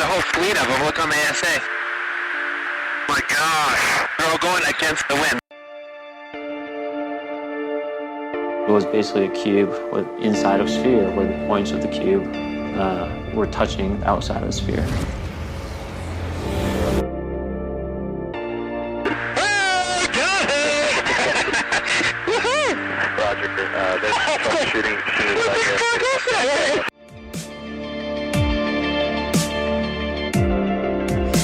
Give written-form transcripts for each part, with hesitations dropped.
a whole fleet of them. Look on the ASA. My gosh. They're all going against the wind. It was basically a cube with inside of a sphere where the points of the cube were touching the outside of the sphere. Roger. There's troubleshooting as soon as I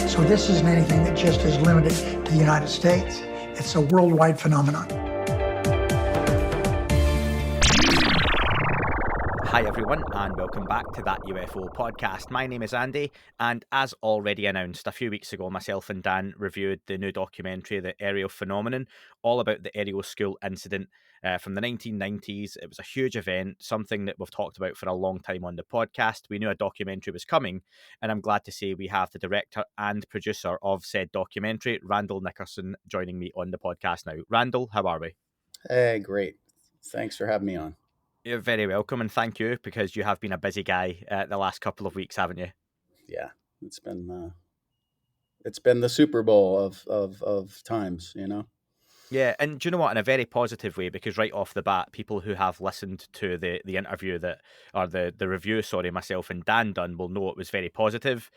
So this isn't anything that just is limited to the United States. It's a worldwide phenomenon. Hi everyone, and welcome back to That UFO podcast. My name is Andy, and as already announced a few weeks ago, myself and Dan reviewed the new documentary, The Ariel Phenomenon, all about the Ariel School incident from the 1990s. It was a huge event, something that we've talked about for a long time on the podcast. We knew a documentary was coming, and I'm glad to say we have the director and producer of said documentary, Randall Nickerson, joining me on the podcast now. Randall, how are we? Hey, great. Thanks for having me on. You're very welcome, and thank you, because you have been a busy guy the last couple of weeks, haven't you? Yeah, it's been the Super Bowl of times, you know. Yeah, and do you know what? In a very positive way, because right off the bat, people who have listened to the interview the review, myself and Dan done, will know it was very positive.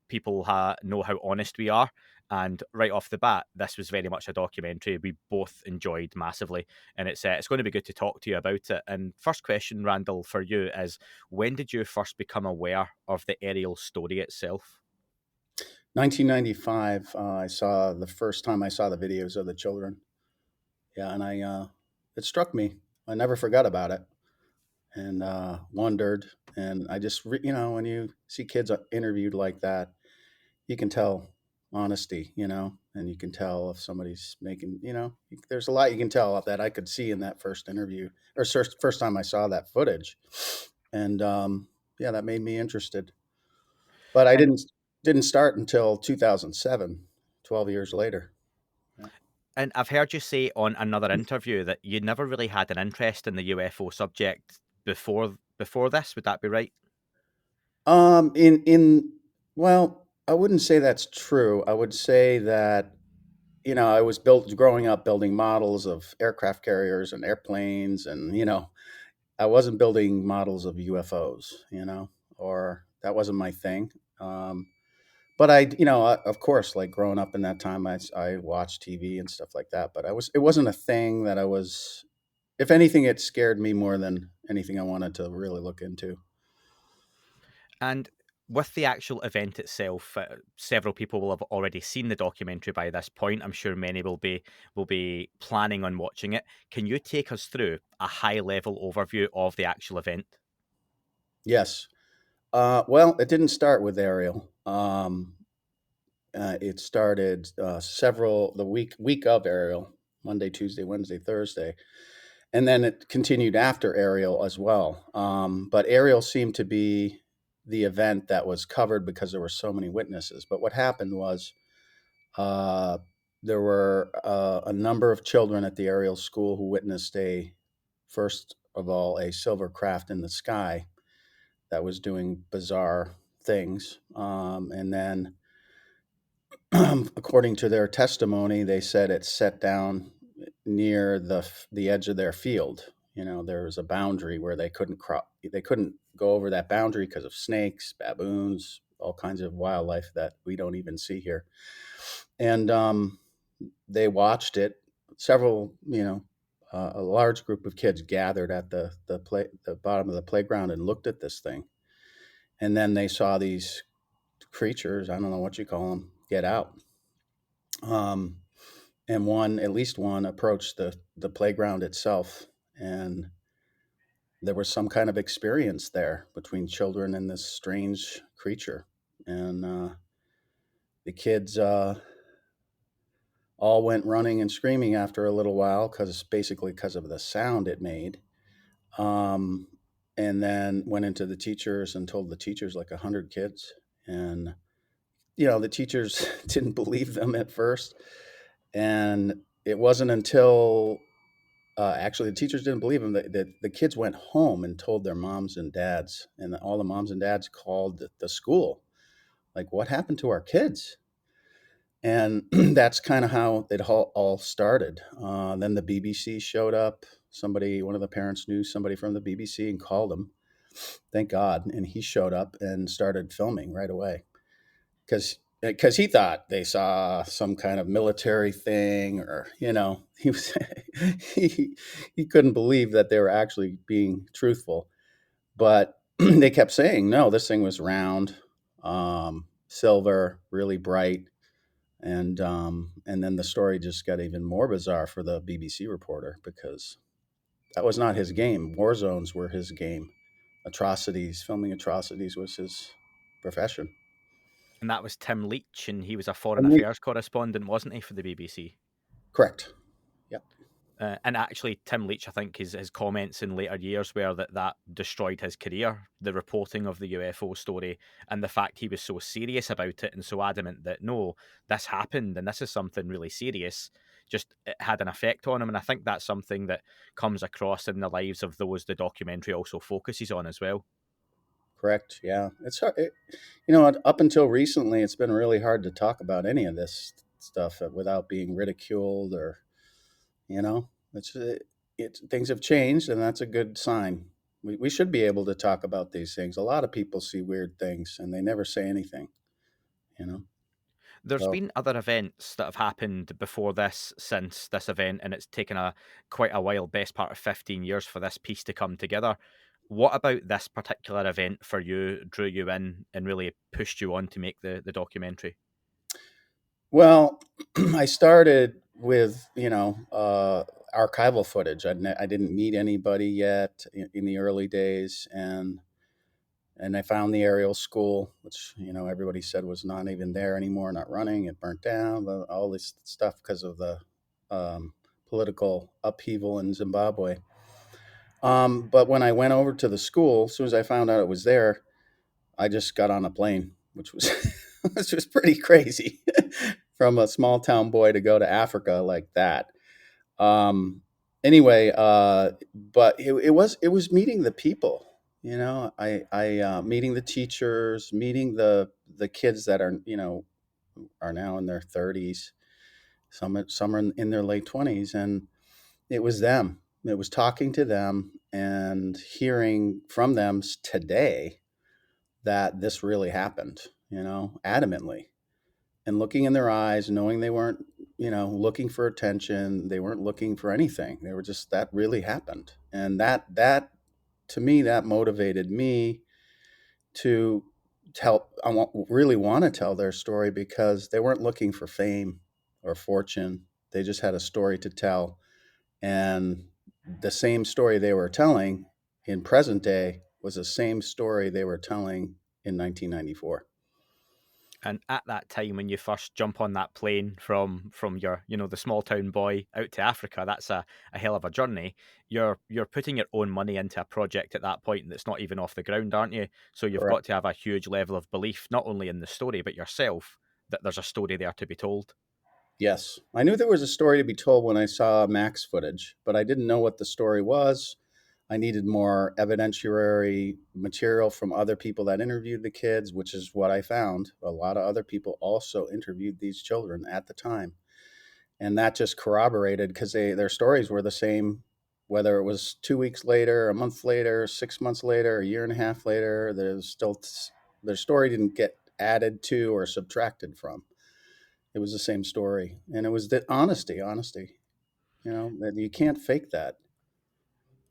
People know how honest we are. And right off the bat, this was very much a documentary we both enjoyed massively, and it's going to be good to talk to you about it. And first question, Randall, for you is: when did you first become aware of the Ariel story itself? 1995. The first time I saw the videos of the children. Yeah, and it struck me. I never forgot about it, and wondered. And I just, when you see kids interviewed like that, you can tell honesty, and you can tell if somebody's making, there's a lot you can tell that I could see in that first interview or first time I saw that footage. And yeah, that made me interested. But I didn't start until 2007, 12 years later. And I've heard you say on another interview that you never really had an interest in the UFO subject before this. Would that be right? Well, I wouldn't say that's true. I would say that, I was growing up building models of aircraft carriers and airplanes, and, I wasn't building models of UFOs, or that wasn't my thing. But of course, like growing up in that time, I watched TV and stuff like that, but it wasn't a thing that if anything, it scared me more than anything I wanted to really look into. And with the actual event itself, several people will have already seen the documentary by this point. I'm sure many will be planning on watching it. Can you take us through a high-level overview of the actual event? Yes. Well, it didn't start with Ariel. It started the week of Ariel, Monday, Tuesday, Wednesday, Thursday, and then it continued after Ariel as well. But Ariel seemed to be the event that was covered because there were so many witnesses. But what happened was there were a number of children at the Ariel School who witnessed first of all, a silver craft in the sky that was doing bizarre things. And then, according to their testimony, they said it set down near the edge of their field. There was a boundary where they couldn't go over that boundary because of snakes, baboons, all kinds of wildlife that we don't even see here. And they watched it. Several, a large group of kids gathered at the bottom of the playground and looked at this thing. And then they saw these creatures, I don't know what you call them, get out. And at least one approached the playground itself, and there was some kind of experience there between children and this strange creature. And the kids all went running and screaming after a little while because of the sound it made. And then went into the teachers and told the teachers, like 100 kids. And, the teachers didn't believe them at first. And it wasn't until actually, the teachers didn't believe him. The kids went home and told their moms and dads, and all the moms and dads called the school. Like, what happened to our kids? And that's kind of how it all started. Then the BBC showed up. One of the parents knew somebody from the BBC and called him. Thank God. And he showed up and started filming right away because he thought they saw some kind of military thing, or he was he couldn't believe that they were actually being truthful. But they kept saying, no, this thing was round, silver, really bright. And then the story just got even more bizarre for the BBC reporter, because that was not his game. War zones were his game. Filming atrocities was his profession. And that was Tim Leach, and he was a foreign And affairs correspondent, wasn't he, for the BBC? correct. Yep. And actually, Tim Leach, I think his comments in later years were that destroyed his career, the reporting of the UFO story, and the fact he was so serious about it and so adamant that, no, this happened and this is something really serious, just it had an effect on him. And I think that's something that comes across in the lives of those the documentary also focuses on as well. Correct. Yeah. It's hard. Up until recently, it's been really hard to talk about any of this stuff without being ridiculed, or, things have changed, and that's a good sign. We should be able to talk about these things. A lot of people see weird things and they never say anything, you know? There's So, been other events that have happened before this, since this event, and it's taken quite a while, best part of 15 years, for this piece to come together. What about this particular event for you drew you in and really pushed you on to make the documentary? well, I started with, archival footage. I didn't meet anybody yet in the early days. And I found the Ariel School, which, everybody said was not even there anymore, not running. It burnt down, all this stuff because of the political upheaval in Zimbabwe. But when I went over to the school, as soon as I found out it was there, I just got on a plane, which was which was pretty crazy from a small town boy to go to Africa like that. Anyway, but it was meeting the people. I meeting the teachers, meeting the kids that are now in their 30s. Some are in their late 20s, and it was them. It was talking to them and hearing from them today that this really happened, adamantly, and looking in their eyes, knowing they weren't, looking for attention. They weren't looking for anything. They were just, that really happened. And that to me, that motivated me to really want to tell their story, because they weren't looking for fame or fortune. They just had a story to tell. And the same story they were telling in present day was the same story they were telling in 1994. And at that time, when you first jump on that plane from your, the small town boy out to Africa, that's a hell of a journey. You're putting your own money into a project at that point that's not even off the ground, aren't you? So you've Correct. got to have a huge level of belief, not only in the story, but yourself, that there's a story there to be told. Yes. I knew there was a story to be told when I saw Mack's footage, but I didn't know what the story was. I needed more evidentiary material from other people that interviewed the kids, which is what I found. A lot of other people also interviewed these children at the time. And that just corroborated, because their stories were the same, whether it was 2 weeks later, a month later, 6 months later, a year and a half later. Their story didn't get added to or subtracted from. It was the same story. And it was the honesty. That you can't fake that.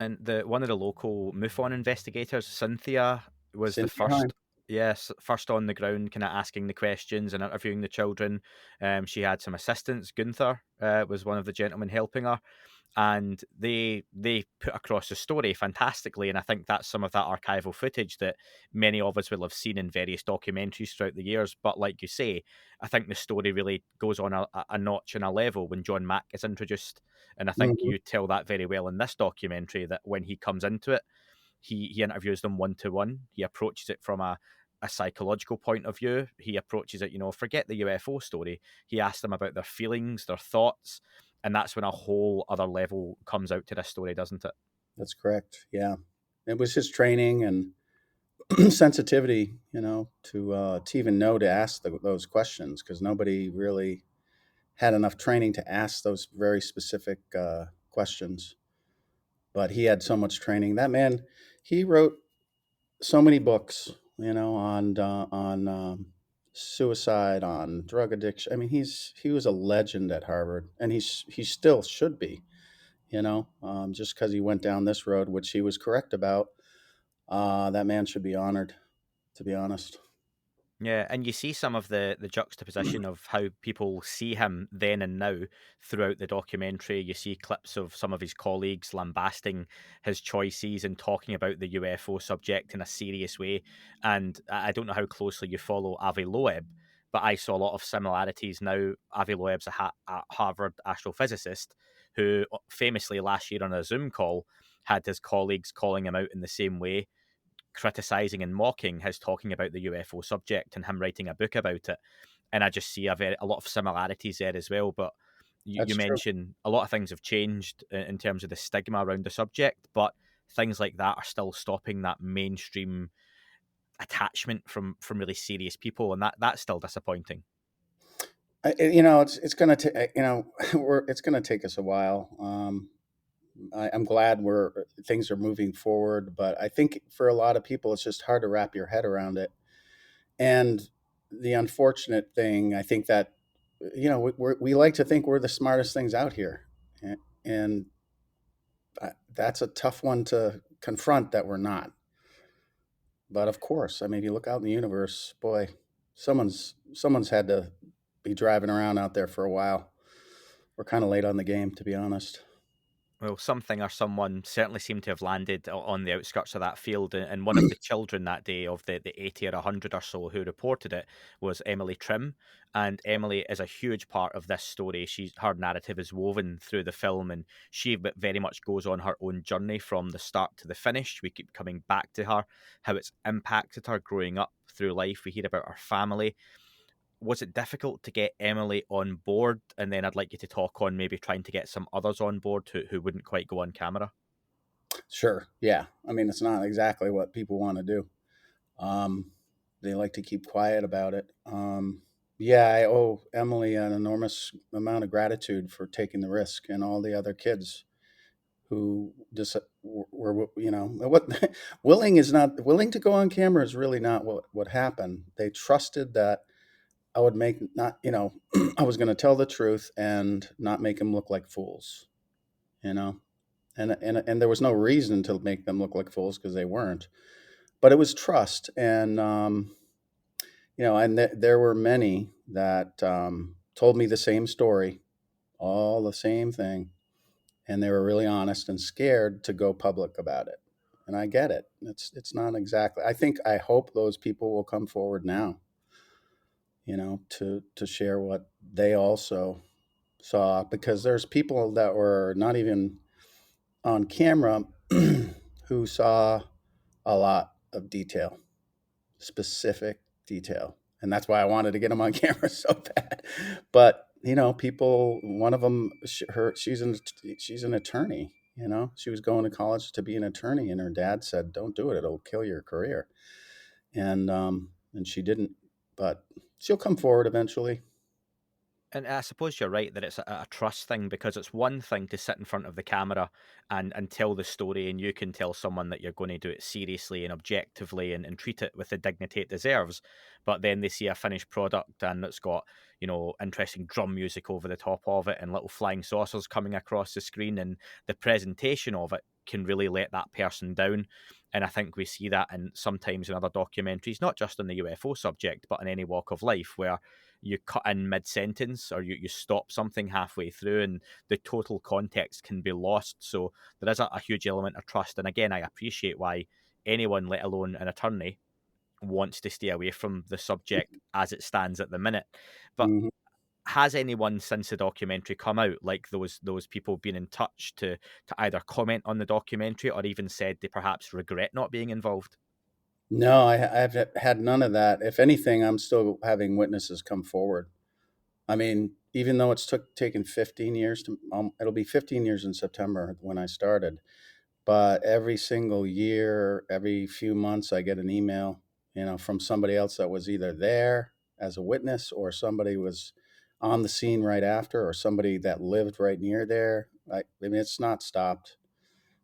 And one of the local MUFON investigators, Cynthia, was the Cynthia Hine. first, yes, first on the ground, kind of asking the questions and interviewing the children. She had some assistants. Gunther was one of the gentlemen helping her, and they put across the story fantastically. And I think that's some of that archival footage that many of us will have seen in various documentaries throughout the years. But like you say, I think the story really goes on a notch and a level when John Mack is introduced. And I think Mhm. you tell that very well in this documentary, that when he comes into it, he interviews them one-to-one. He approaches it from a psychological point of view. He approaches it, forget the UFO story. He asks them about their feelings, their thoughts, And that's when a whole other level comes out to this story, doesn't it? That's correct. Yeah, it was his training and sensitivity, to even know to ask those questions, because nobody really had enough training to ask those very specific questions. But he had so much training. That man, he wrote so many books, on suicide, on drug addiction. I mean, he was a legend at Harvard, and he still should be. Just because he went down this road, which he was correct about, that man should be honored. To be honest. Yeah, and you see some of the juxtaposition of how people see him then and now throughout the documentary. You see clips of some of his colleagues lambasting his choices and talking about the UFO subject in a serious way. And I don't know how closely you follow Avi Loeb, but I saw a lot of similarities now. Avi Loeb's a Harvard astrophysicist who famously last year on a Zoom call had his colleagues calling him out in the same way, criticizing and mocking his talking about the UFO subject and him writing a book about it. And I just see a lot of similarities there as well. But you That's true. mentioned a lot of things have changed in terms of the stigma around the subject, but things like that are still stopping that mainstream attachment from really serious people, and that's still disappointing. It's gonna take it's gonna take us a while. I'm glad things are moving forward, but I think for a lot of people, it's just hard to wrap your head around it. And the unfortunate thing, I think that we like to think we're the smartest things out here, and that's a tough one to confront, that we're not. But of course, I mean, if you look out in the universe, boy, someone's had to be driving around out there for a while. We're kind of late on the game, to be honest. Well, something or someone certainly seemed to have landed on the outskirts of that field, and one of the children that day of the 80 or 100 or so who reported it was Emily Trim. And Emily is a huge part of this story. Her narrative is woven through the film, and she very much goes on her own journey from the start to the finish. We keep coming back to her, how it's impacted her growing up through life. We hear about her family. Was it difficult to get Emily on board? And then I'd like you to talk on maybe trying to get some others on board who wouldn't quite go on camera. Sure. Yeah. I mean, it's not exactly what people want to do. They like to keep quiet about it. Yeah, I owe Emily an enormous amount of gratitude for taking the risk, and all the other kids who just were, what willing to go on camera is really not what happened. They trusted that I would make not, I was going to tell the truth and not make them look like fools, you know, and there was no reason to make them look like fools, because they weren't. But it was trust, and there were many that told me the same story, all the same thing, and they were really honest and scared to go public about it. And I get it. It's not exactly. I hope those people will come forward now, to share what they also saw, because there's people that were not even on camera who saw a lot of detail, specific detail. And that's why I wanted to get them on camera so bad. But, people, one of them, she's an attorney, she was going to college to be an attorney, and her dad said, "Don't do it. It'll kill your career." And she didn't, but she'll come forward eventually. And I suppose you're right that it's a trust thing, because it's one thing to sit in front of the camera and tell the story, and you can tell someone that you're going to do it seriously and objectively and treat it with the dignity it deserves. But then they see a finished product and it's got, interesting drum music over the top of it and little flying saucers coming across the screen, and the presentation of it can really let that person down. And I think we see that sometimes in other documentaries, not just on the UFO subject, but in any walk of life, where you cut in mid-sentence or you stop something halfway through and the total context can be lost. So there is a huge element of trust. And again, I appreciate why anyone, let alone an attorney, wants to stay away from the subject as it stands at the minute. But Mhm. has anyone since the documentary come out, like those people, been in touch to either comment on the documentary or even said they perhaps regret not being involved? No, I've had none of that. If anything, I'm still having witnesses come forward. I mean, even though it's taken 15 years to, it'll be 15 years in September when I started. But every single year, every few months, I get an email, from somebody else that was either there as a witness, or somebody was on the scene right after, or somebody that lived right near there. I mean, it's not stopped.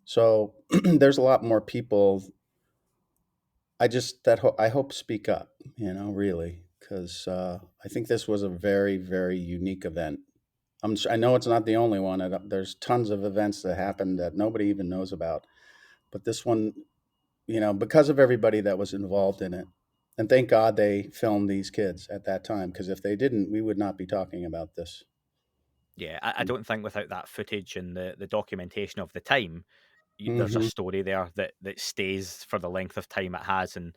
So there's a lot more people. I hope speak up, really, because I think this was a very, very unique event. I know it's not the only one. There's tons of events that happened that nobody even knows about, but this one, because of everybody that was involved in it. And thank God they filmed these kids at that time, because if they didn't, we would not be talking about this. Yeah, I don't think without that footage and the documentation of the time, there's a Hmm. story there that stays for the length of time it has. And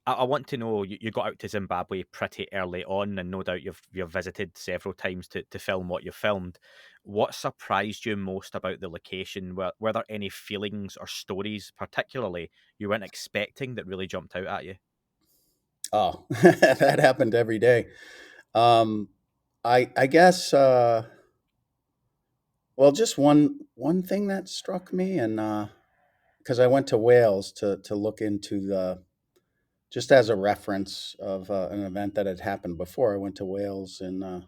I want to know, you got out to Zimbabwe pretty early on, and no doubt you've visited several times to film what you filmed. What surprised you most about the location? Were there any feelings or stories, particularly you weren't expecting, that really jumped out at you? Oh, that happened every day. Um, I guess. Well, just one thing that struck me, and because I went to Wales to look into just as a reference of an event that had happened before. I went to Wales and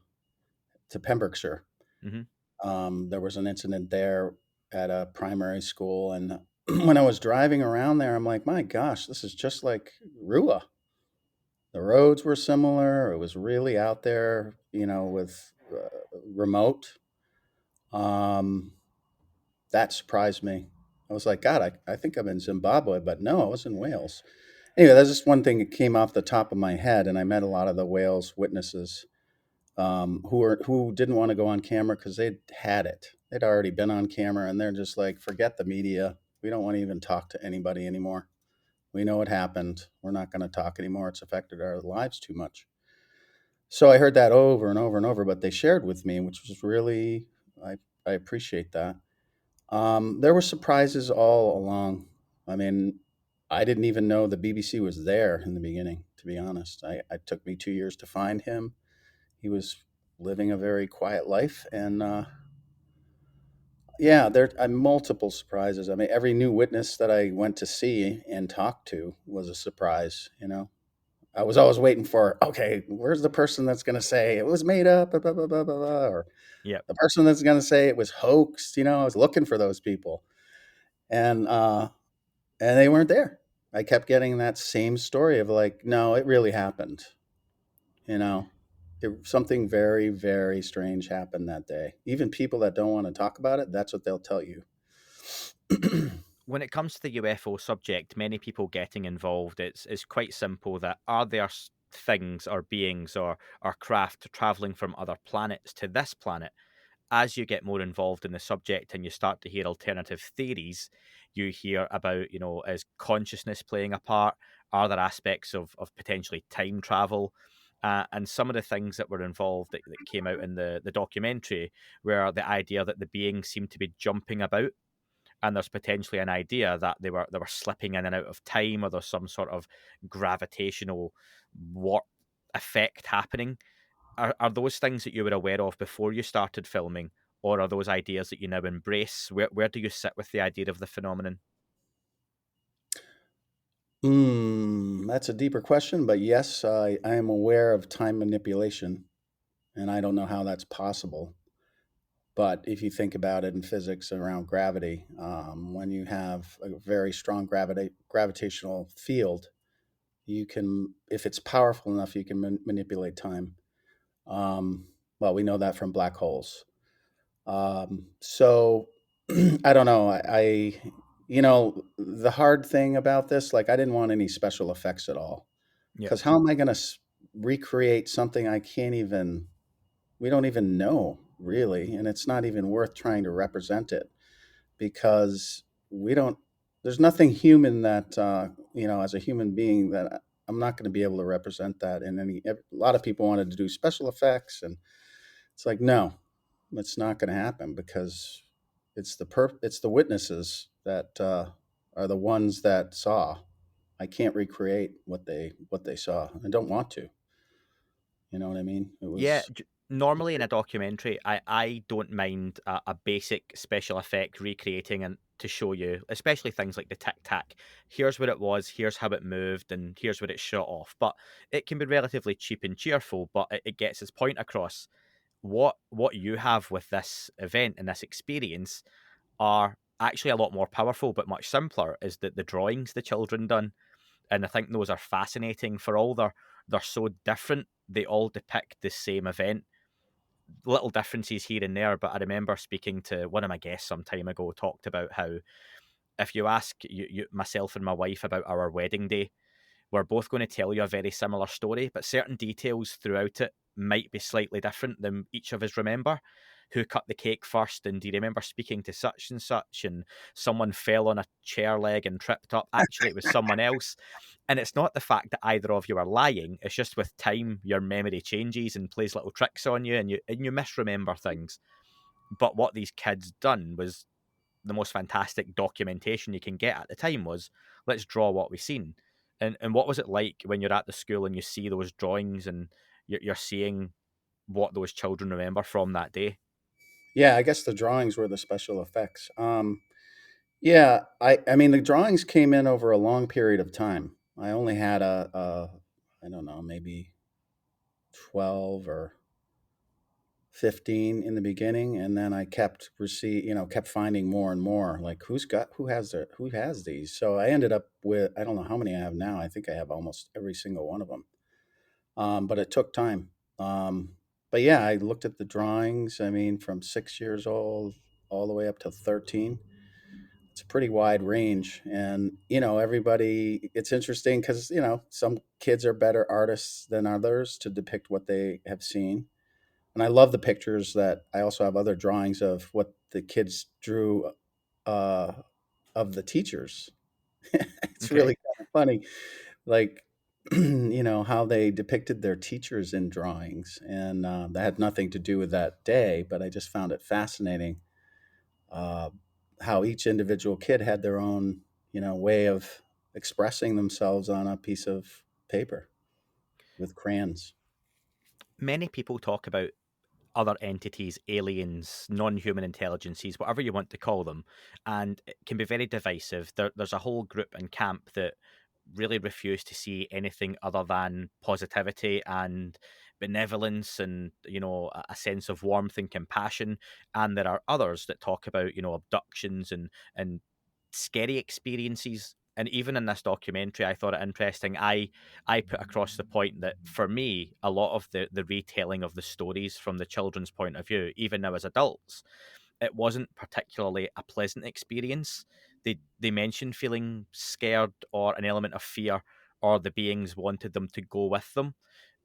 to Pembrokeshire. Hmm. There was an incident there at a primary school, and when I was driving around there, I'm like, my gosh, this is just like Rua. The roads were similar. It was really out there, with remote. Um, that surprised me. I was like, God, I think I'm in Zimbabwe, but no, I was in Wales. Anyway, that's just one thing that came off the top of my head, and I met a lot of the Wales witnesses, who didn't want to go on camera because they'd had it. They'd already been on camera, and they're just like, forget the media. We don't want to even talk to anybody anymore. We know what happened. We're not going to talk anymore. It's affected our lives too much. So I heard that over and over and over, but they shared with me, which was really, I, I appreciate that. There were surprises all along. I mean, I didn't even know the BBC was there in the beginning, to be honest. It took me 2 years to find him. He was living a very quiet life. And yeah, there are multiple surprises. I mean, every new witness that I went to see and talk to was a surprise. I was always waiting for, okay, where's the person that's going to say it was made up, blah, blah, blah, blah, blah, blah, or Yeah. the person that's going to say it was hoaxed. I was looking for those people, and they weren't there. I kept getting that same story of like, no, it really happened. You know, something very, very strange happened that day. Even people that don't want to talk about it, that's what they'll tell you. When it comes to the UFO subject, many people getting involved, it's quite simple. That are there things or beings or craft traveling from other planets to this planet? As you get more involved in the subject and you start to hear alternative theories, you hear about, is consciousness playing a part? Are there aspects of potentially time travel? And some of the things that were involved that came out in the documentary were the idea that the beings seemed to be jumping about, and there's potentially an idea that they were slipping in and out of time, or there's some sort of gravitational warp effect happening. Are those things that you were aware of before you started filming, or are those ideas that you now embrace? Where do you sit with the idea of the phenomenon? That's a deeper question, but yes, I am aware of time manipulation, and I don't know how that's possible. But if you think about it in physics around gravity, when you have a very strong gravitational field, you can, if it's powerful enough, you can manipulate time. Well, we know that from black holes. So I don't know. The hard thing about this, like, I didn't want any special effects at all. Yeah. Because how am I going to recreate something we don't even know really, and it's not even worth trying to represent it because we don't. There's nothing human that as a human being that I'm not going to be able to represent that in any. A lot of people wanted to do special effects, and it's like, no, it's not going to happen because it's the witnesses that are the ones that saw. I can't recreate what they saw. I don't want to. You know what I mean? It Yeah, was. Normally in a documentary, I don't mind a basic special effect recreating and to show you, especially things like the tic tac. Here's what it was, here's how it moved, and here's what it shot off. But it can be relatively cheap and cheerful, but it gets its point across. What you have with this event and this experience are actually a lot more powerful, but much simpler. Is that the drawings the children done, and I think those are fascinating for all they're so different. They all depict the same event, little differences here and there. But I remember speaking to one of my guests some time ago, talked about how if you ask myself and my wife about our wedding day, we're both going to tell you a very similar story, but certain details throughout it might be slightly different than each of us remember. Who cut the cake first? And do you remember speaking to such and such? And someone fell on a chair leg and tripped up. Actually, it was someone else. And it's not the fact that either of you are lying. It's just with time, your memory changes and plays little tricks on you, and you misremember things. But what these kids done was the most fantastic documentation you can get at the time. Was let's draw what we've seen. And what was it like when you're at the school and you see those drawings and you're seeing what those children remember from that day? Yeah, I guess the drawings were the special effects. Yeah, I mean the drawings came in over a long period of time. I only had I don't know, maybe 12 or 15 in the beginning, and then I kept finding more and more, like who has these. So I ended up with, I don't know how many I have now. I think I have almost every single one of them. But it took time. Um, but yeah, I looked at the drawings. I mean, from 6 years old all the way up to 13. It's a pretty wide range. And, everybody, it's interesting because, some kids are better artists than others to depict what they have seen. And I love the pictures that I also have other drawings of what the kids drew uh, of the teachers. It's really Okay. kind of funny, like how they depicted their teachers in drawings, and that had nothing to do with that day. But I just found it fascinating uh, how each individual kid had their own, way of expressing themselves on a piece of paper with crayons. Many people talk about other entities, aliens, non-human intelligences, whatever you want to call them, and it can be very divisive. There's a whole group and camp that really refuse to see anything other than positivity and benevolence and a sense of warmth and compassion. And there are others that talk about abductions and scary experiences. And even in this documentary, I thought it interesting. I put across the point that for me, a lot of the retelling of the stories from the children's point of view, even now as adults, it wasn't particularly a pleasant experience. They mentioned feeling scared or an element of fear, or the beings wanted them to go with them.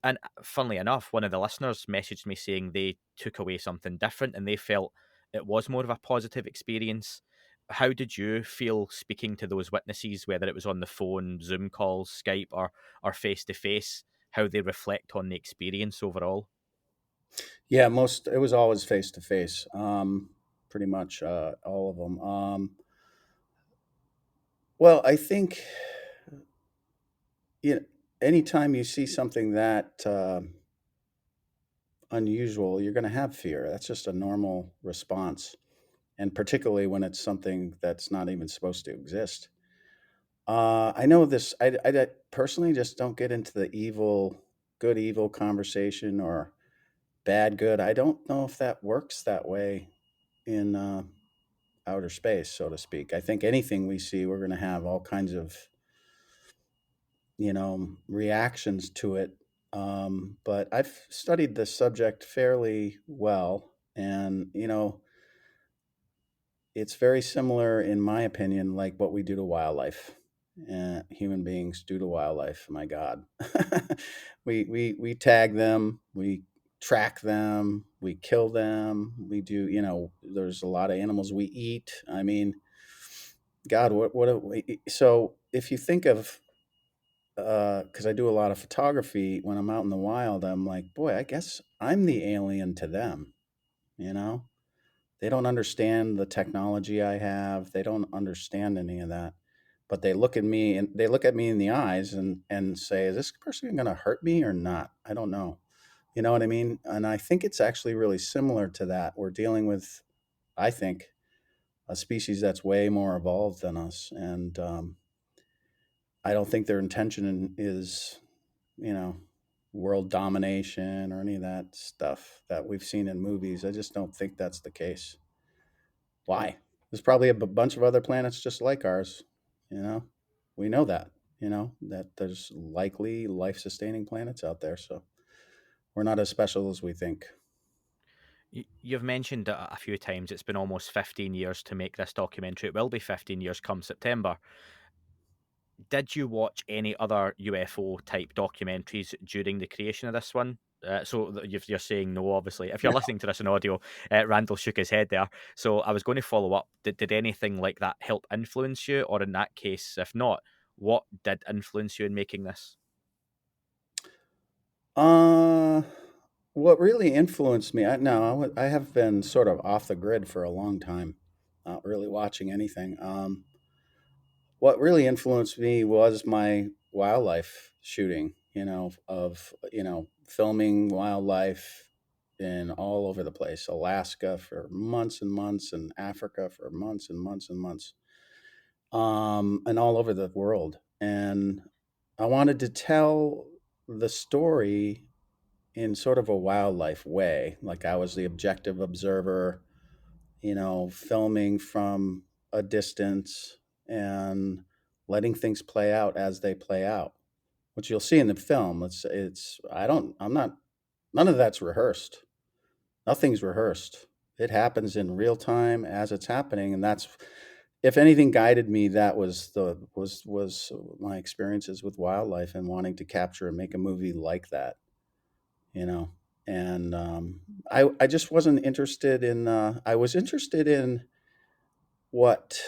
And funnily enough, one of the listeners messaged me saying they took away something different and they felt it was more of a positive experience. How did you feel speaking to those witnesses, whether it was on the phone, Zoom calls, Skype, or face to face? How they reflect on the experience overall? Yeah, it was always face to face. Pretty much all of them. Well, I think you know, anytime you see something that unusual, you're going to have fear. That's just a normal response, and particularly when it's something that's not even supposed to exist. I know this. I personally just don't get into the good evil conversation or bad good. I don't know if that works that way in outer space, so to speak. I think anything we see, we're going to have all kinds of reactions to it. But I've studied the subject fairly well, and it's very similar, in my opinion, like what we do to wildlife. Human beings do to wildlife. My God, we tag them, we track them, we kill them. We do. There's a lot of animals we eat. I mean, God, so if you think of because I do a lot of photography when I'm out in the wild, I'm like, boy, I guess I'm the alien to them. You know, they don't understand the technology I have. They don't understand any of that. But they look at me in the eyes and say, is this person going to hurt me or not? I don't know. You know what I mean? And I think it's actually really similar to that. We're dealing with, I think, a species that's way more evolved than us, and I don't think their intention is, you know, world domination or any of that stuff that we've seen in movies. I just don't think that's the case. Why? There's probably a bunch of other planets just like ours. You know, we know that. You know that there's likely life-sustaining planets out there, so we're not as special as we think. You've mentioned it a few times. It's been almost 15 years to make this documentary. It will be 15 years come September. Did you watch any other UFO type documentaries during the creation of this one? You're saying no, obviously. If you're listening to this in audio, Randall shook his head there. So I was going to follow up. Did anything like that help influence you? Or in that case, if not, what did influence you in making this? Uh, what really influenced me? I have been sort of off the grid for a long time, not really watching anything. What really influenced me was my wildlife shooting. Filming wildlife in all over the place. Alaska for months and months, and Africa for months and months and months, and all over the world. And I wanted to tell the story in sort of a wildlife way. Like I was the objective observer, filming from a distance and letting things play out as they play out, which you'll see in the film. I'm not, none of that's rehearsed. Nothing's rehearsed. It happens in real time as it's happening. And that's, if anything guided me, that was my experiences with wildlife and wanting to capture and make a movie like that, you know. And I just wasn't interested in. I was interested in what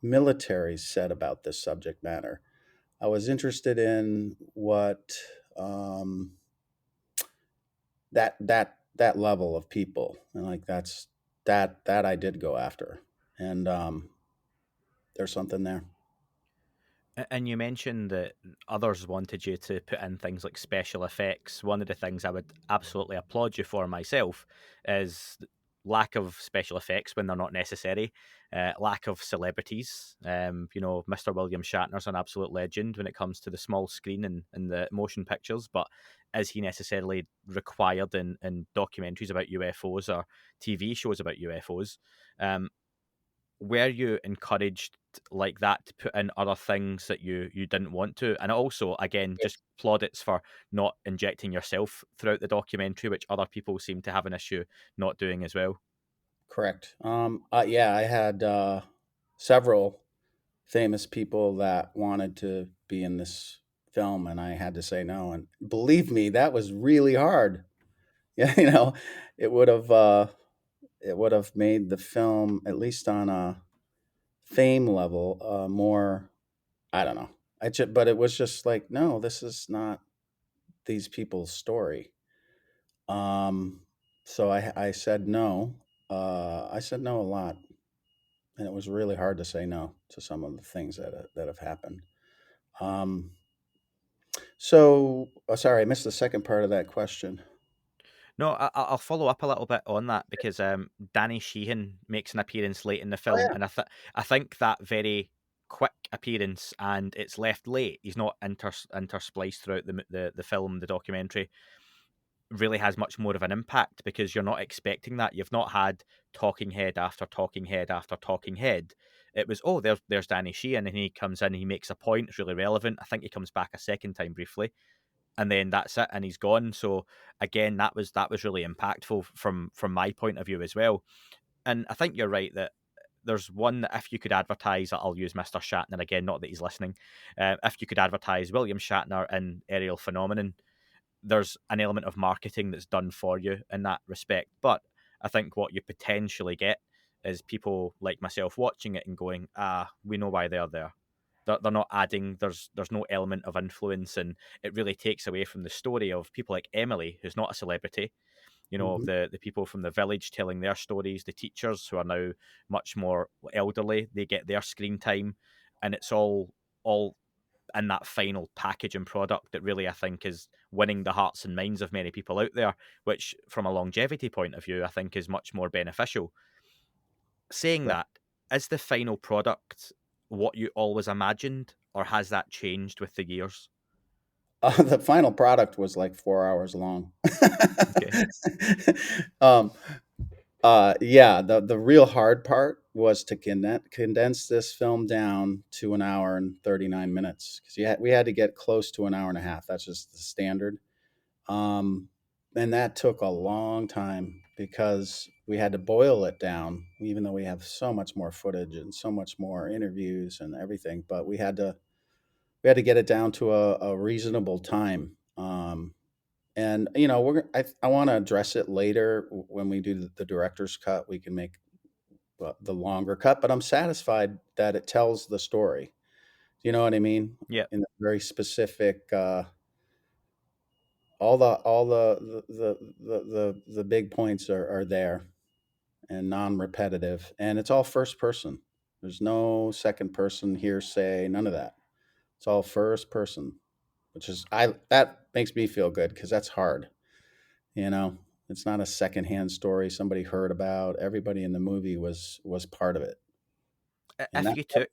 militaries said about this subject matter. I was interested in what um, that level of people, and like that I did go after, and there's something there. And you mentioned that others wanted you to put in things like special effects. One of the things I would absolutely applaud you for myself is lack of special effects when they're not necessary, lack of celebrities. Mr. William Shatner's an absolute legend when it comes to the small screen and the motion pictures, but is he necessarily required in documentaries about UFOs or TV shows about UFOs? Were you encouraged like that to put in other things that you didn't want to? And also, again, just plaudits for not injecting yourself throughout the documentary, which other people seem to have an issue not doing as well. Correct. Yeah, I had several famous people that wanted to be in this film, and I had to say no. And believe me, that was really hard. Yeah, it would have made the film, at least on a fame level, more. I don't know. But it was just like, no, this is not these people's story. Um, so I said no. I said no a lot, and it was really hard to say no to some of the things that have happened. Um, sorry, I missed the second part of that question. No, I'll follow up a little bit on that because Danny Sheehan makes an appearance late in the Oh film, yeah, and I think that very quick appearance and it's left late. He's not interspliced throughout the film, the documentary, really has much more of an impact because you're not expecting that. You've not had talking head after talking head after talking head. It was, oh, there's Danny Sheehan, and he comes in, he makes a point, it's really relevant. I think he comes back a second time briefly, and then that's it, and he's gone. So again, that was really impactful from my point of view as well. And I think you're right that there's one that if you could advertise, I'll use Mr. Shatner again, not that he's listening. If you could advertise William Shatner and Ariel Phenomenon, there's an element of marketing that's done for you in that respect. But I think what you potentially get is people like myself watching it and going, we know why they're there. They're not adding, there's no element of influence, and it really takes away from the story of people like Emily, who's not a celebrity, hmm the people from the village telling their stories, the teachers who are now much more elderly, they get their screen time, and it's all in that final package and product that really I think is winning the hearts and minds of many people out there, which from a longevity point of view I think is much more beneficial. Saying Right. that, is the final product what you always imagined, or has that changed with the years? The final product was like 4 hours long. Okay. um, yeah, the real hard part was to condense this film down to an hour and 39 minutes because we had to get close to an hour and a half. That's just the standard. Um, and that took a long time because we had to boil it down, even though we have so much more footage and so much more interviews and everything. But we had to get it down to a reasonable time. And I want to address it later when we do the director's cut. We can make the longer cut, but I'm satisfied that it tells the story. You know what I mean? Yeah. In a very specific, all the big points are there and non-repetitive, and it's all first person. There's no second person hearsay, none of that. It's all first person, which is I that makes me feel good because that's hard. You know, it's not a secondhand story somebody heard about. Everybody in the movie was part of it, and If that you took,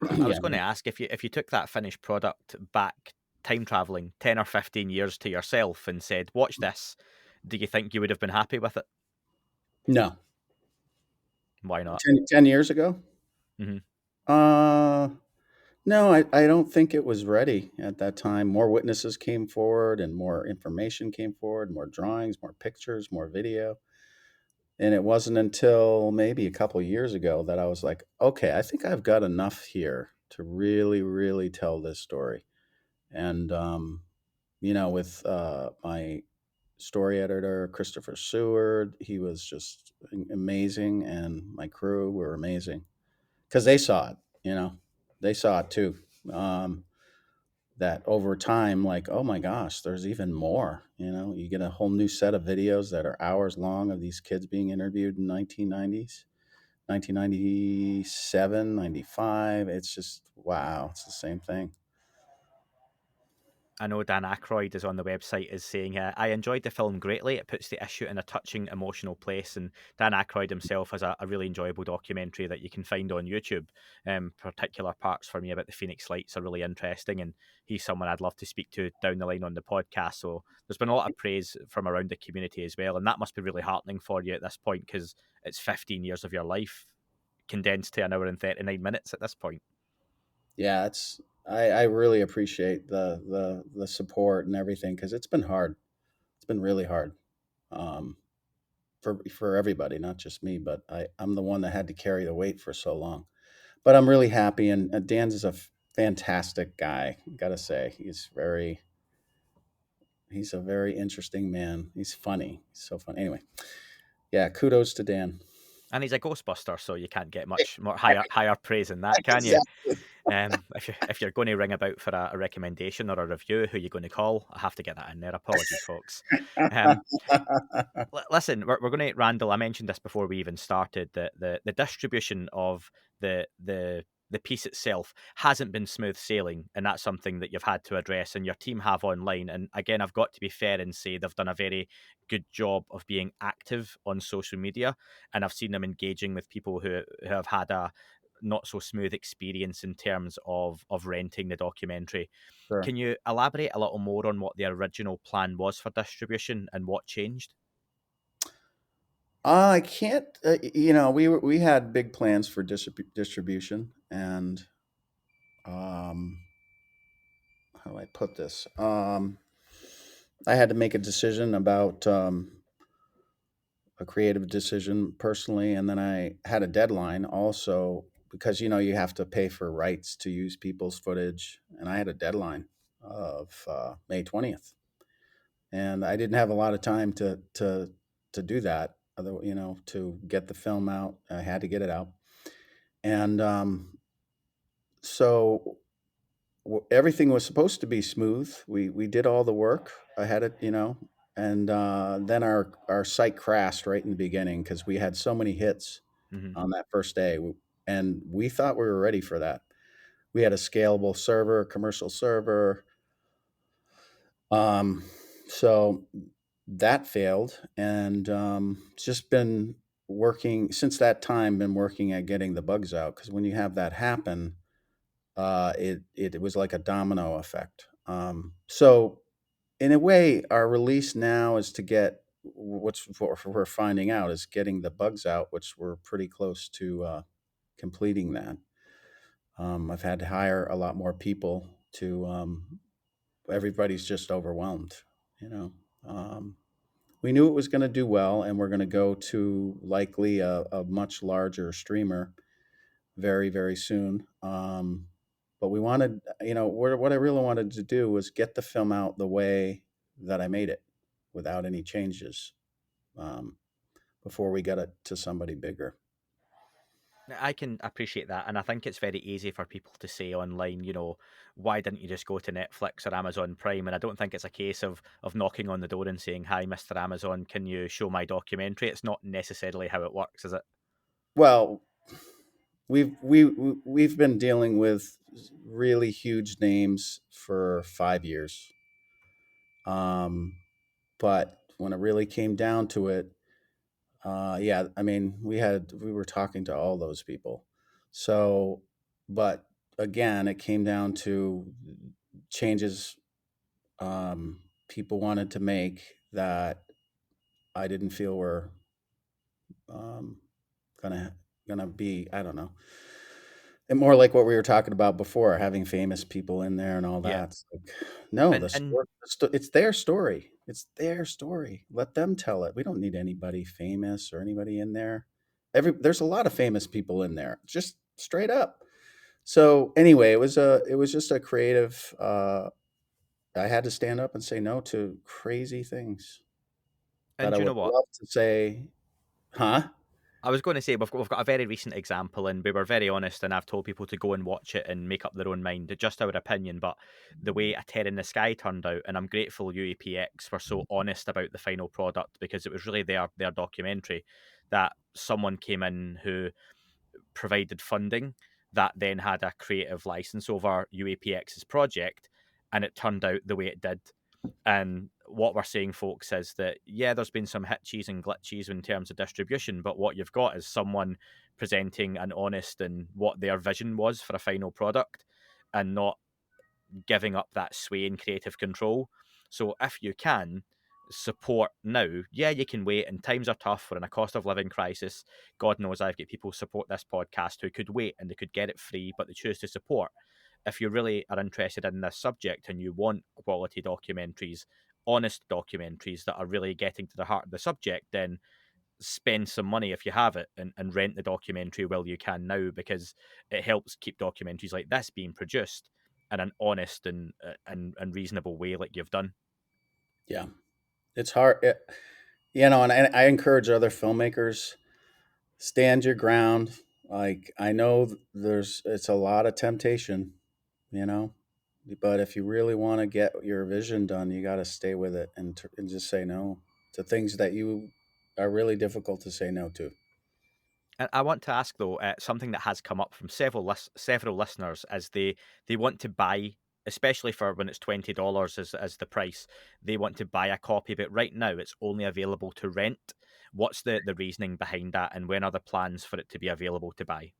I yeah. was going to ask if you took that finished product back time traveling 10 or 15 years to yourself and said, "Watch this," do you think you would have been happy with it? No, Why not? 10 years ago. Hmm. Uh, no, I don't think it was ready at that time. More witnesses came forward, and more information came forward. More drawings, more pictures, more video. And it wasn't until maybe a couple years ago that I was like, okay, I think I've got enough here to really, really tell this story. And with my story editor Christopher Seward, he was just amazing, and my crew were amazing because they saw it. They saw it too. Um, that over time, like, oh my gosh, there's even more. You get a whole new set of videos that are hours long of these kids being interviewed in 1990s, 1997, 95. It's just wow, it's the same thing. I know Dan Aykroyd is on the website is saying, I enjoyed the film greatly. It puts the issue in a touching, emotional place. And Dan Aykroyd himself has a really enjoyable documentary that you can find on YouTube. Particular parts for me about the Phoenix Lights are really interesting. And he's someone I'd love to speak to down the line on the podcast. So there's been a lot of praise from around the community as well. And that must be really heartening for you at this point because it's 15 years of your life condensed to an hour and 39 minutes at this point. Yeah, I really appreciate the support and everything because it's been hard. It's been really hard. Um, for everybody, not just me, but I'm the one that had to carry the weight for so long. But I'm really happy, and Dan's is a fantastic guy. Gotta say, he's a very interesting man. He's funny. He's so funny. Anyway, yeah, kudos to Dan. And he's a Ghostbuster, so you can't get much more higher praise than that, can you? Exactly. If you're going to ring about for a recommendation or a review, who are you going to call? I have to get that in there. Apologies, folks. Um, listen, we're going to Randall. I mentioned this before we even started. That the distribution of the piece itself hasn't been smooth sailing, and that's something that you've had to address, and your team have online. And again, I've got to be fair and say they've done a very good job of being active on social media, and I've seen them engaging with people who have had a not so smooth experience in terms of renting the documentary. Sure. Can you elaborate a little more on what the original plan was for distribution and what changed? I can't. We had big plans for distribution, and how do I put this? I had to make a decision about a creative decision personally, and then I had a deadline also because you have to pay for rights to use people's footage, and I had a deadline of May 20th, and I didn't have a lot of time to do that. To get the film out, I had to get it out, and so everything was supposed to be smooth. We did all the work. I had it, and then our site crashed right in the beginning because we had so many hits Hmm. on that first day, and we thought we were ready for that. we had a scalable server, commercial server. Um, so that failed, and just been working since that time. Been working at getting the bugs out, because when you have that happen, it was like a domino effect. So in a way, our release now is to get what we're finding out is getting the bugs out, which we're pretty close to completing that. I've had to hire a lot more people to. Everybody's just overwhelmed, you know. We knew it was going to do well, and we're going to go to likely a much larger streamer very, very soon. But we wanted, what I really wanted to do was get the film out the way that I made it, without any changes, um, before we got it to somebody bigger. I can appreciate that, and I think it's very easy for people to say online, why didn't you just go to Netflix or Amazon Prime? And I don't think it's a case of knocking on the door and saying, "Hi, Mr. Amazon, can you show my documentary?" It's not necessarily how it works, is it? Well, we've been dealing with really huge names for 5 years, but when it really came down to it, yeah, I mean, we were talking to all those people. So, but again, it came down to changes people wanted to make that I didn't feel were um, gonna gonna be. I don't know. And more like what we were talking about before, having famous people in there and all Yeah. that. It's like, no, And it's their story. It's their story. Let them tell it. We don't need anybody famous or anybody in there. There's a lot of famous people in there, just straight up. So anyway, it was just a creative. I had to stand up and say no to crazy things that I you know would what? love to say, huh? I was going to say we've got a very recent example, and we were very honest, and I've told people to go and watch it and make up their own mind, just our opinion. But the way A Tear in the Sky turned out, and I'm grateful UAPX were so honest about the final product, because it was really their documentary, that someone came in who provided funding that then had a creative license over UAPX's project, and it turned out the way it did. And what we're saying, folks, is that, yeah, there's been some hitches and glitches in terms of distribution, but what you've got is someone presenting an honest and what their vision was for a final product, and not giving up that sway and creative control. So if you can support now, yeah, you can wait, and times are tough. We're in a cost of living crisis. God knows I've got people support this podcast who could wait and they could get it free, but they choose to support. If you really are interested in this subject and you want quality documentaries, honest documentaries that are really getting to the heart of the subject, then spend some money if you have it, and rent the documentary while you can now, because it helps keep documentaries like this being produced in an honest and reasonable way, like you've done. Yeah, it's hard. And I encourage other filmmakers, stand your ground. Like, I know it's a lot of temptation, you know, but if you really want to get your vision done, you got to stay with it, and just say no to things that you are really difficult to say no to. And I want to ask though, something that has come up from several listeners, is they want to buy, especially for when it's $20 as the price, they want to buy a copy, but right now it's only available to rent. What's the reasoning behind that, and when are the plans for it to be available to buy?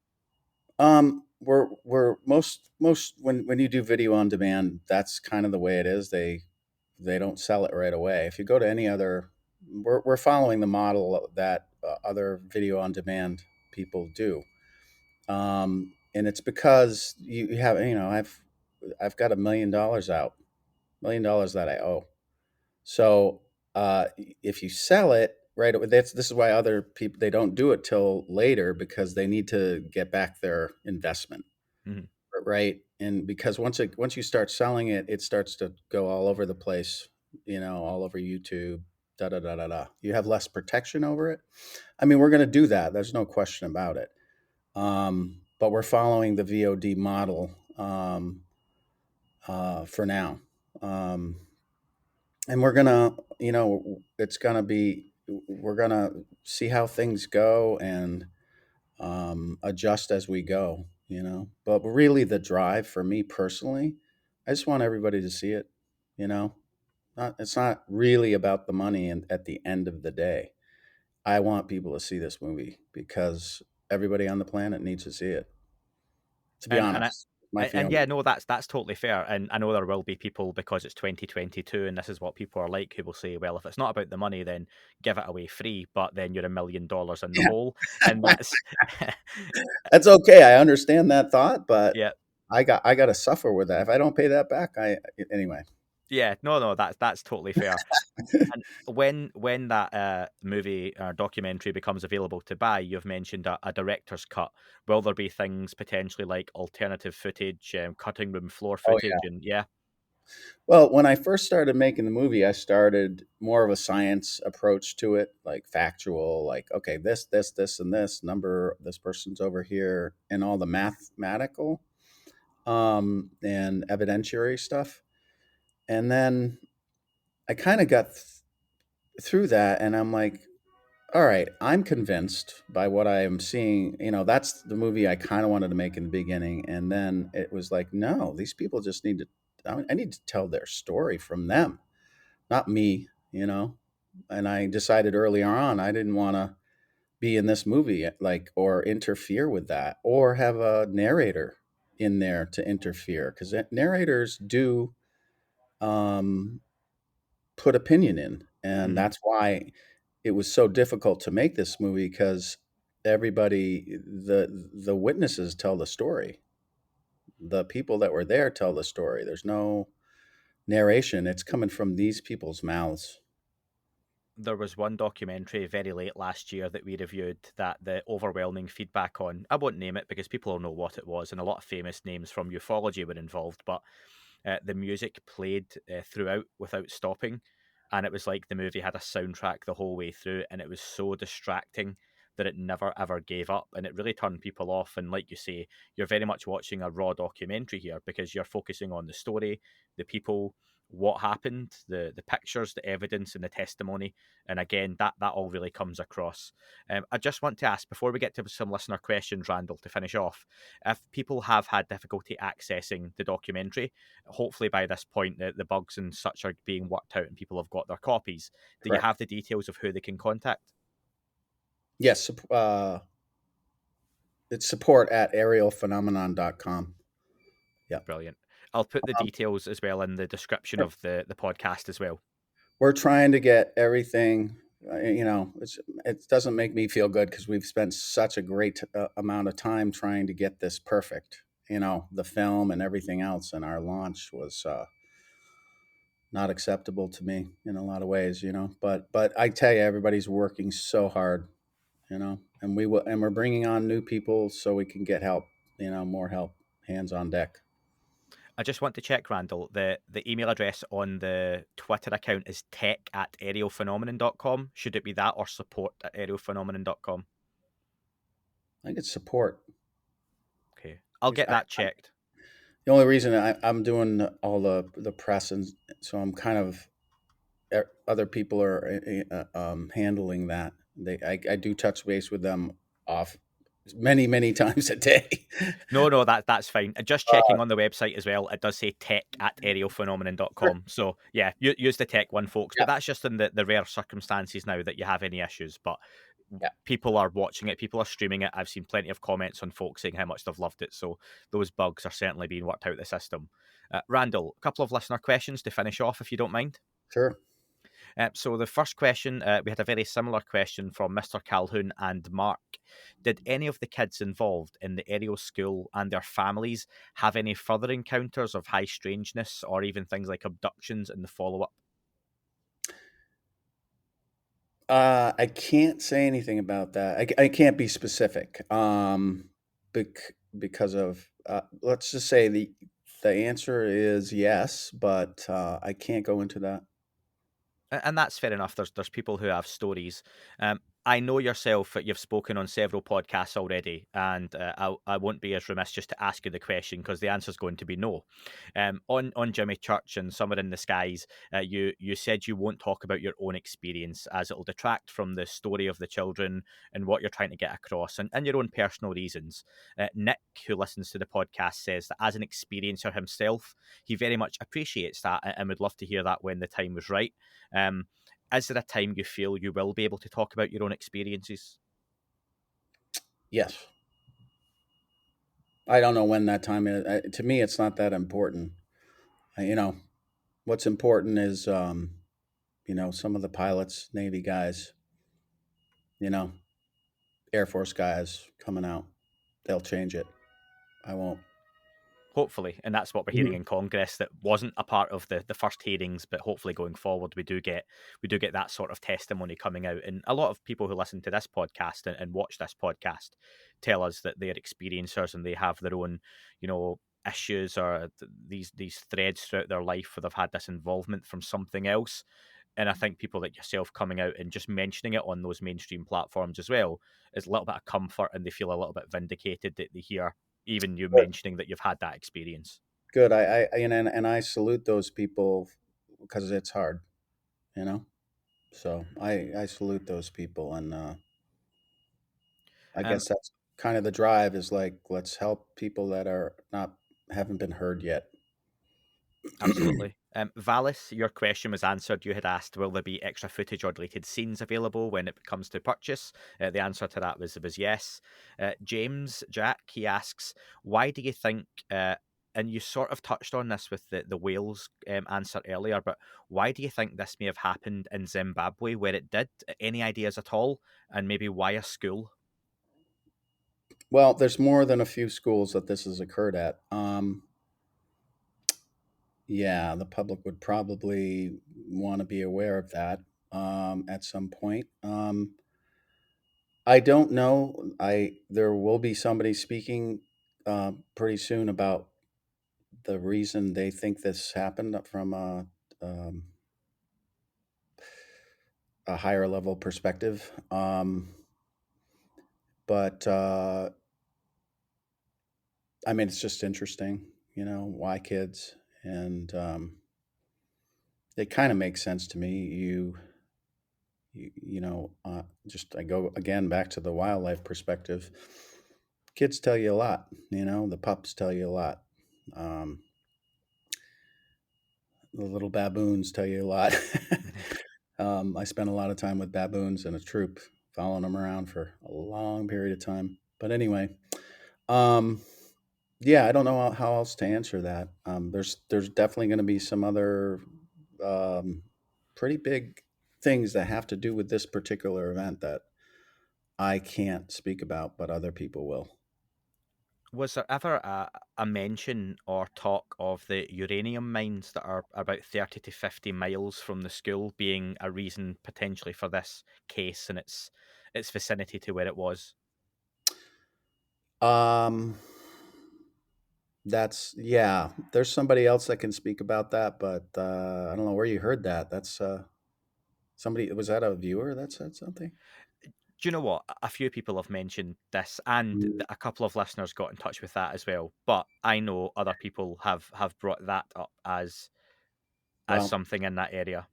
We're most when you do video on demand, that's kind of the way it is. They don't sell it right away. If you go to any other, we're following the model that other video on demand people do. And it's because you have, I've got $1 million out, $1 million that I owe. So if you sell it right away, this is why other people, they don't do it till later, because they need to get back their investment, Mhm. right? And because once you start selling it, it starts to go all over the place, all over YouTube. Da da da da da. You have less protection over it. I mean, we're going to do that. There's no question about it. But we're following the VOD model for now. And we're gonna, it's gonna be, we're gonna see how things go, and adjust as we go. you know. But really, the drive for me personally, I just want everybody to see it, you know. It's not really about the money, and at the end of the day, I want people to see this movie because everybody on the planet needs to see it. To be And honest, my and yeah, feeling. no, that's totally fair. And I know there will be people, because it's 2022 and this is what people are like, who will say, well, if it's not about the money, then give it away free, but then you're $1 million in the hole. And that's That's okay. I understand that thought, but yeah. I got to suffer with that. If I don't pay that back, I anyway. Yeah, no, that's totally fair. And when that movie or documentary becomes available to buy, you've mentioned a director's cut. Will there be things potentially like alternative footage, cutting room floor Oh footage, yeah. and yeah? Well, when I first started making the movie, I started more of a science approach to it, like factual, like okay, this, and this number, this person's over here, and all the mathematical and evidentiary stuff. And then I kind of got through that, and I'm like, all right, I'm convinced by what I am seeing. You know, that's the movie I kind of wanted to make in the beginning. And then it was like, no, these people just need to, I need to tell their story from them, not me, you know? And I decided earlier on, I didn't want to be in this movie, like, or interfere with that, or have a narrator in there to interfere. Because narrators do um, put opinion in. And Hmm. that's why it was so difficult to make this movie because everybody the witnesses tell the story. The people that were there tell the story. There's no narration. It's coming from these people's mouths. There was one documentary very late last year that we reviewed that the overwhelming feedback on, I won't name it because people will know what it was, and a lot of famous names from ufology were involved, but the music played throughout without stopping, and it was like the movie had a soundtrack the whole way through, and it was so distracting that it never ever gave up, and it really turned people off. And like you say, you're very much watching a raw documentary here because you're focusing on the story, the people, what happened, the pictures, the evidence, and the testimony. And again, that all really comes across. I just want to ask, before we get to some listener questions, Randall, to finish off, if people have had difficulty accessing the documentary, hopefully by this point the bugs and such are being worked out and people have got their copies. Do you Correct. have the details of who they can contact? Yes, it's support at arielphenomenon.com. Yeah. Brilliant. I'll put the Um, details as well in the description of the podcast as well. we're trying to get everything. You know, it doesn't make me feel good because we've spent such a great amount of time trying to get this perfect. You know, the film and everything else, and our launch was not acceptable to me in a lot of ways. You know, but I tell you, everybody's working so hard. You know, and we're bringing on new people so we can get help. You know, more help, hands on deck. I just want to check, Randall, the email address on the Twitter account is tech@arielphenomenon.com. Should it be that or support@arielphenomenon.com? I think it's support. Okay. I'll get that checked. The only reason I'm doing all the press, and so I'm kind of other people are handling that. I do touch base with them off many times a day. No, that's fine. Just checking on the website as well, it does say tech@arielphenomenon.com. So yeah, use the tech one, folks. Yeah, But that's just in the rare circumstances now that you have any issues. But yeah, people are watching it, people are streaming it. I've seen plenty of comments on folks saying how much they've loved it. So those bugs are certainly being worked out the system. Randall, a couple of listener questions to finish off, if you don't mind. sure. So the first question, we had a very similar question from Mr. Calhoun and Mark. Did any of the kids involved in the Ariel School and their families have any further encounters of high strangeness or even things like abductions in the follow-up? I can't say anything about that. I can't be specific. Because of let's just say the answer is yes, but I can't go into that. And that's fair enough. There's people who have stories. I know yourself that you've spoken on several podcasts already, and I won't be as remiss just to ask you the question because the answer is going to be no. On Jimmy Church and Summer in the Skies, you said you won't talk about your own experience as it'll detract from the story of the children and what you're trying to get across, and your own personal reasons. Nick, who listens to the podcast, says that as an experiencer himself, he very much appreciates that and would love to hear that when the time was right. Is there a time you feel you will be able to talk about your own experiences? Yes. I don't know when that time is. To me, it's not that important. You know, what's important is, some of the pilots, Navy guys, you know, Air Force guys coming out. They'll change it. I won't. Hopefully, and that's what we're hearing in Congress. That wasn't a part of the first hearings, but hopefully going forward, we do get that sort of testimony coming out. And a lot of people who listen to this podcast and watch this podcast tell us that they're experiencers and they have their own, issues or these threads throughout their life where they've had this involvement from something else. And I think people like yourself coming out and just mentioning it on those mainstream platforms as well is a little bit of comfort, and they feel a little bit vindicated that they hear even you Good. mentioning that you've had that experience. Good. And I salute those people because it's hard, you know. So I salute those people, and I Um, guess that's kind of the drive is like let's help people that are not haven't been heard yet. Absolutely. Valis, your question was answered. You had asked, will there be extra footage or deleted scenes available when it comes to purchase? The answer to that was yes. James Jack, he asks, why do you think, and you sort of touched on this with the Wales answer earlier, but why do you think this may have happened in Zimbabwe where it did? Any ideas at all? And maybe why a school? Well, there's more than a few schools that this has occurred at. Yeah, the public would probably want to be aware of that at some point. I don't know. There will be somebody speaking pretty soon about the reason they think this happened from a higher level perspective. But I mean, it's just interesting, why kids, and it kind of makes sense to me. Just I go again back to the wildlife perspective. Kids tell you a lot, the pups tell you a lot. Um, the little baboons tell you a lot. I spent a lot of time with baboons in a troop, following them around for a long period of time. But anyway, um, yeah, I don't know how else to answer that. There's definitely going to be some other um, pretty big things that have to do with this particular event that I can't speak about, but other people will. Was there ever a mention or talk of the uranium mines that are about 30 to 50 miles from the school being a reason potentially for this case and its vicinity to where it was? Um, yeah. There's somebody else that can speak about that, but I don't know where you heard that. That's somebody. Was that a viewer that said something? Do you know what? A few people have mentioned this, and Mm, a couple of listeners got in touch with that as well. But I know other people have brought that up as Well, something in that area.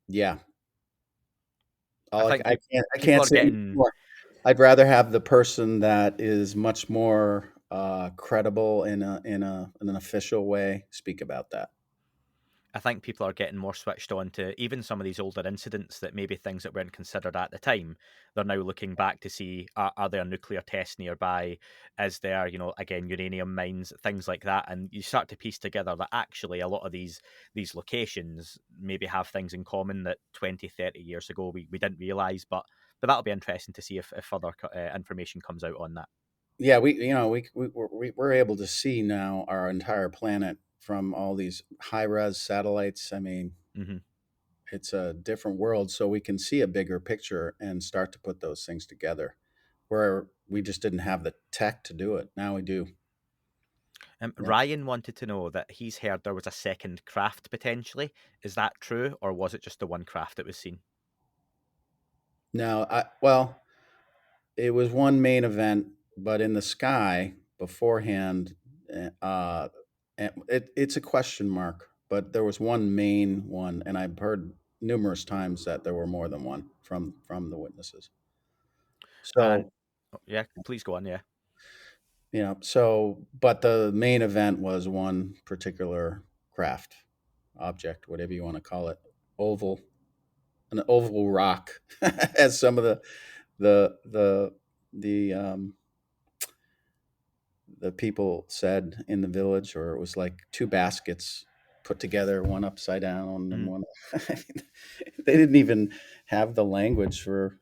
yeah. I All I, think I can't. I people can't are say getting. more. I'd rather have the person that is much more credible in an official way speak about that. I think people are getting more switched on to even some of these older incidents that maybe things that weren't considered at the time. They're now looking back to see are there nuclear tests nearby? Is there, again, uranium mines, things like that? And you start to piece together that actually a lot of these locations maybe have things in common that 20, 30 years ago we didn't realise. But that'll be interesting to see if further information comes out on that. Yeah, we're able to see now our entire planet from all these high res satellites. I mean, Hmm. it's a different world, so we can see a bigger picture and start to put those things together. Where we just didn't have the tech to do it. Now we do. Yeah. Ryan wanted to know that he's heard there was a second craft potentially. Is that true, or was it just the one craft that was seen? No, well, it was one main event, but in the sky beforehand, uh, it's a question mark. But there was one main one, and I've heard numerous times that there were more than one from the witnesses. And So yeah, please go on. Yeah. but the main event was one particular craft object, whatever you want to call it, oval, an oval rock, as some of the the the people said in the village, or it was like two baskets put together, one upside down and Mm. one. They didn't even have the language for.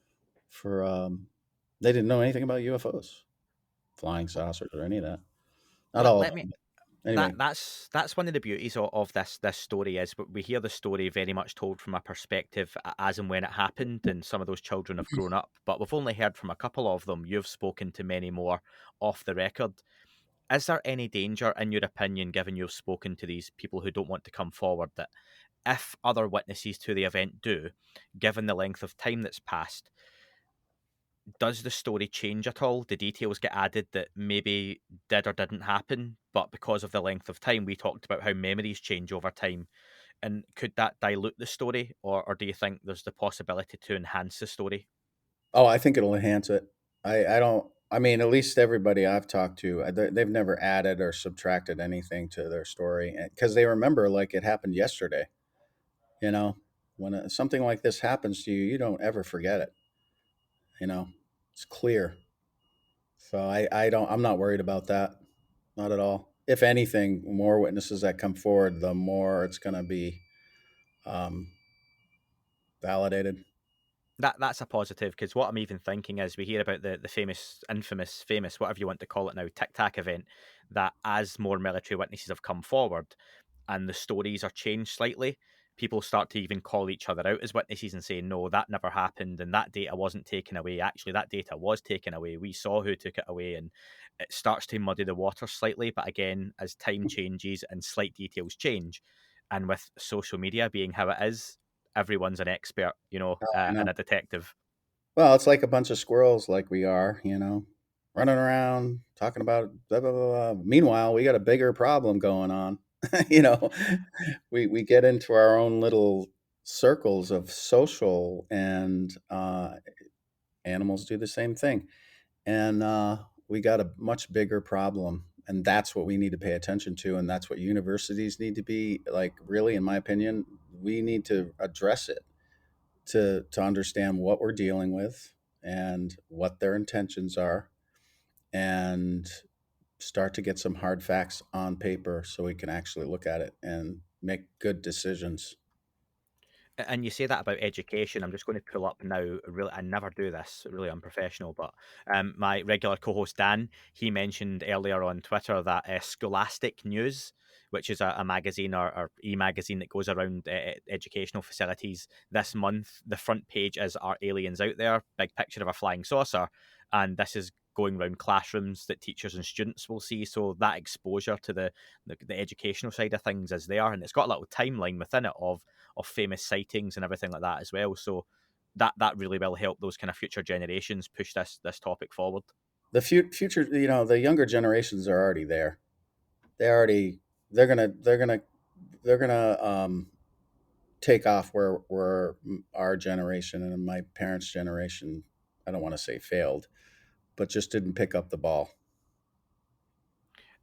They didn't know anything about UFOs, flying saucers, or any of that. Not Let, all of let me them. Anyway, that's one of the beauties of this story is we hear the story very much told from a perspective as and when it happened, and some of those children have grown up, but we've only heard from a couple of them. You've spoken to many more off the record. Is there any danger, in your opinion, given you've spoken to these people who don't want to come forward, that if other witnesses to the event do, given the length of time that's passed, does the story change at all? The details get added that maybe did or didn't happen, but because of the length of time, we talked about how memories change over time. And could that dilute the story, or do you think there's the possibility to enhance the story? oh, I think it'll enhance it. I don't. I mean, at least everybody I've talked to, they've never added or subtracted anything to their story because they remember like it happened yesterday. You know, when something like this happens to you, you don't ever forget it. You know, it's clear. So I don't. I'm not worried about that. Not at all. If anything, more witnesses that come forward, the more it's going to be um, validated. That's a positive, because what I'm even thinking is we hear about the famous, whatever you want to call it now, Tic Tac event, that as more military witnesses have come forward, and the stories are changed slightly, people start to even call each other out as witnesses and say, no, that never happened, and that data wasn't taken away. Actually, that data was taken away. We saw who took it away, and it starts to muddy the water slightly. But again, as time changes and slight details change, and with social media being how it is, everyone's an expert, I and know. a detective. Well, it's like a bunch of squirrels, like we are, running around talking about blah blah blah. Blah. Meanwhile, we got a bigger problem going on. you know, we get into our own little circles of social, and animals do the same thing, and we got a much bigger problem, and that's what we need to pay attention to, and that's what universities need to be like. Really, in my opinion, we need to address it to understand what we're dealing with and what their intentions are, and start to get some hard facts on paper so we can actually look at it and make good decisions. And you say that about education. I'm just going to pull up now. Really, I never do this. Really unprofessional. But my regular co-host Dan, he mentioned earlier on Twitter that Scholastic News, which is a magazine or e-magazine that goes around educational facilities, this month the front page is "Are aliens out there?" Big picture of a flying saucer, and this is going around classrooms that teachers and students will see. So that exposure to the educational side of things is there, and it's got a little timeline within it of famous sightings and everything like that as well. So that really will help those kind of future generations push this topic forward. The future, the younger generations are already there. They already they're gonna take off where our generation and my parents' generation, I don't want to say failed, but just didn't pick up the ball.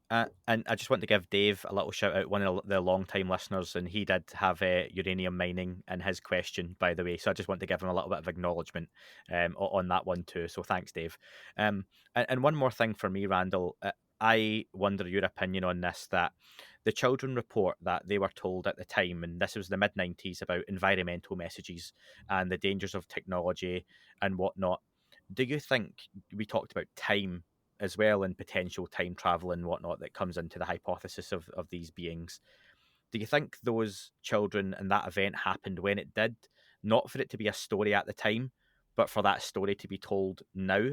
And I just want to give Dave a little shout out, one of the long time listeners, and he did have uranium mining in his question, by the way. So I just want to give him a little bit of acknowledgement on that one too. So thanks, Dave. And one more thing for me, Randall, I wonder your opinion on this, that the children report that they were told at the time, and this was the mid 90s, about environmental messages and the dangers of technology and whatnot. Do you think, we talked about time as well, and potential time travel and whatnot that comes into the hypothesis of these beings. Do you think those children and that event happened when it did, not for it to be a story at the time, but for that story to be told now?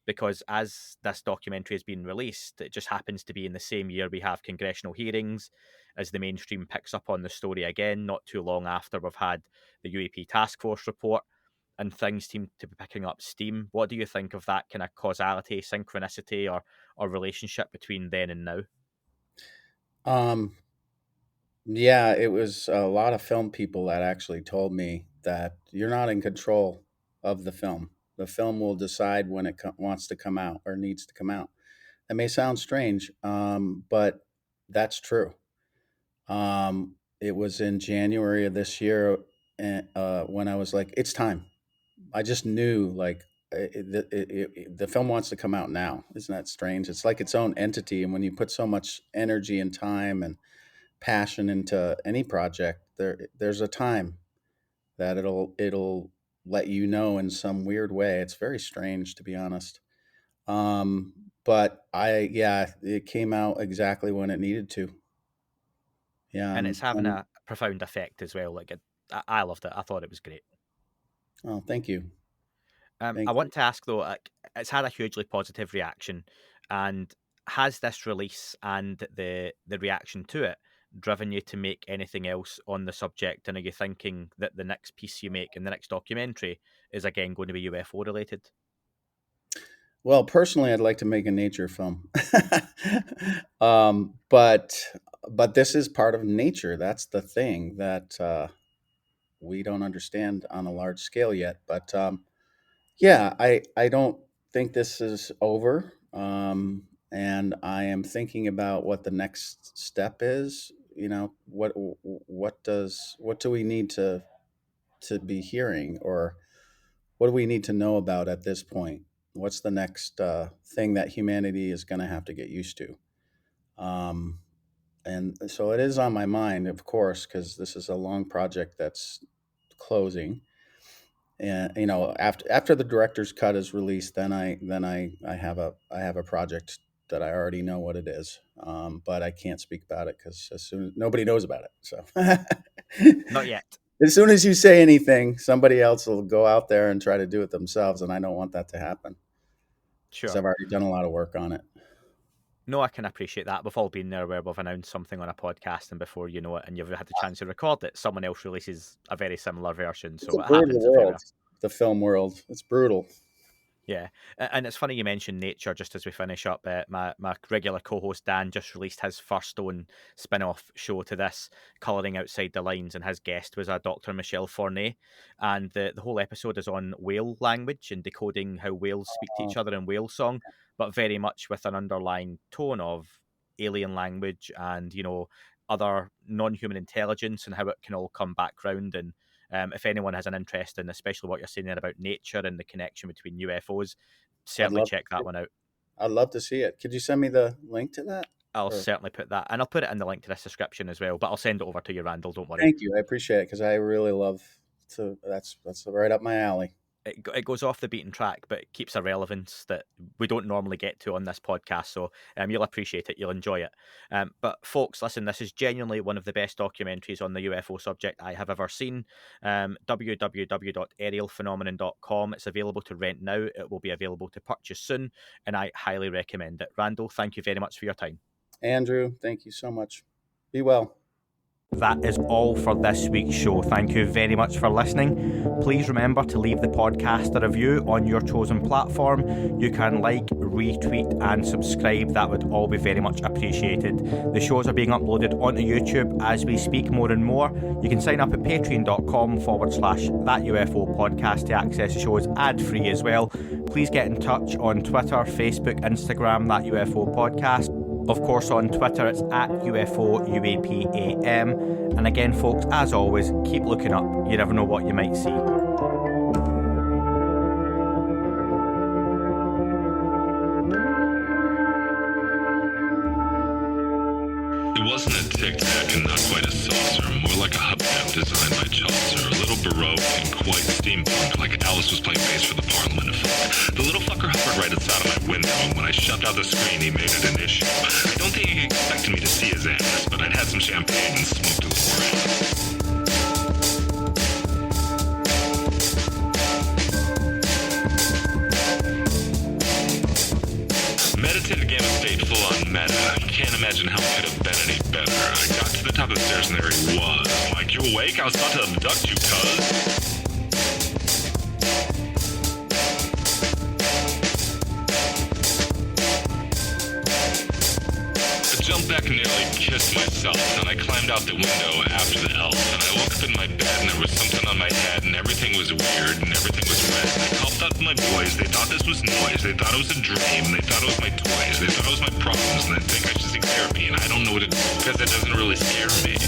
Because as this documentary has been released, it just happens to be in the same year we have congressional hearings, as the mainstream picks up on the story again, not too long after we've had the UAP task force report. and things seem to be picking up steam. What do you think of that kind of causality, synchronicity, or relationship between then and now? Yeah, it was a lot of film people that actually told me that you're not in control of the film. The film will decide when it wants to come out or needs to come out. That may sound strange, but that's true. It was in January of this year, and when I was like, "It's time." I just knew, like, the film wants to come out now. Isn't that strange? It's like its own entity, and when you put so much energy and time and passion into any project, there's a time that it'll let you know in some weird way. It's very strange, to be honest. Um, but yeah, it came out exactly when it needed to. Yeah, And it's having a profound effect as well. Like I loved it. I thought it was great. oh, thank you, I thank you. want to ask though, like, it's had a hugely positive reaction, and has this release and the reaction to it driven you to make anything else on the subject? And are you thinking that the next piece you make in the next documentary is again going to be UFO related? Well, personally, I'd like to make a nature film, but this is part of nature. That's the thing that we don't understand on a large scale yet. But yeah, I don't think this is over, and I am thinking about what the next step is. You know, what do we need to be hearing, or what do we need to know about at this point? What's the next thing that humanity is going to have to get used to? Um, and so it is on my mind, of course, because this is a long project that's closing. And after the director's cut is released, then I have a project that I already know what it is, but I can't speak about it because nobody knows about it. So Not yet. as soon as you say anything, somebody else will go out there and try to do it themselves, and I don't want that to happen because Sure. I've already done a lot of work on it. No, I can appreciate that. We've all been there where we've announced something on a podcast, and before you know it, and you've had the chance to record it, someone else releases a very similar version. It's a So it brutal happens everywhere. world, the film world. It's brutal. Yeah, and it's funny you mentioned nature just as we finish up. My regular co-host Dan just released his first own spin-off show to this, Colouring Outside the Lines, and his guest was a Dr. Michelle Fournet, and the whole episode is on whale language and decoding how whales speak to each other in whale song, but very much with an underlying tone of alien language and other non-human intelligence and how it can all come back round. And if anyone has an interest in, especially what you're saying there about nature and the connection between UFOs, certainly check that one out. I'd love to see it. Could you send me the link to that? I'll certainly put that, and I'll put it in the link to this description as well, but I'll send it over to you, Randall, don't worry. Thank you. I appreciate it because I really love to. That's right up my alley. It goes off the beaten track, but it keeps a relevance that we don't normally get to on this podcast. So you'll appreciate it. You'll enjoy it. But folks, listen, this is genuinely one of the best documentaries on the UFO subject I have ever seen. www.arielphenomenon.com. It's available to rent now. It will be available to purchase soon, and I highly recommend it. Randall, thank you very much for your time. Andrew, thank you so much. Be well. That is all for this week's show. Thank you very much for listening. Please remember to leave the podcast a review on your chosen platform. You can like, retweet and subscribe. That would all be very much appreciated. The shows are being uploaded onto YouTube as we speak more and more. You can sign up at patreon.com/That UFO podcast to access the shows ad-free as well. Please get in touch on Twitter, Facebook, Instagram, That UFO podcast. Of course, on Twitter, it's at UFO UAPAM. And again, folks, as always, keep looking up. You never know what you might see. It wasn't a tic-tac and not quite a saucer, more like a hubcap designed by Chaucer, a little Baroque and quite steampunk, like Alice was playing bass for the Parliament of Folk. The little fucker hovered right outside of my window, and when I shoved out the screen, he made it an issue. I don't think he expected me to see his ass, but I'd had some champagne and smoked a little around. Meditative game of state full on meta. Can't imagine how it could have been any better. I got to the top of the stairs and there he was. Like, you awake? I was about to abduct you, cuz. back and nearly kissed myself, and I climbed out the window after the elf, and I woke up in my bed, and there was something on my head, and everything was weird, and everything was red, and I called out to my boys. They thought this was noise, they thought it was a dream, and they thought it was my toys, they thought it was my problems, and they think I should seek therapy, and I don't know what to do, because it doesn't really scare me.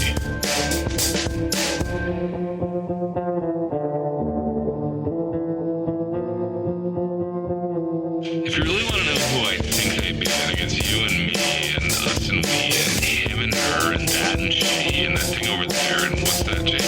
If you really want to know who I think I be, I think it's you and me and us and we and him and her and that and she and that thing over there and what's that, Jake?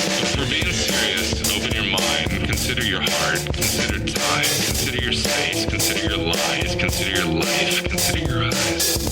But if we're being serious, open your mind, consider your heart, consider time, consider your space, consider your lies, consider your life, consider your eyes.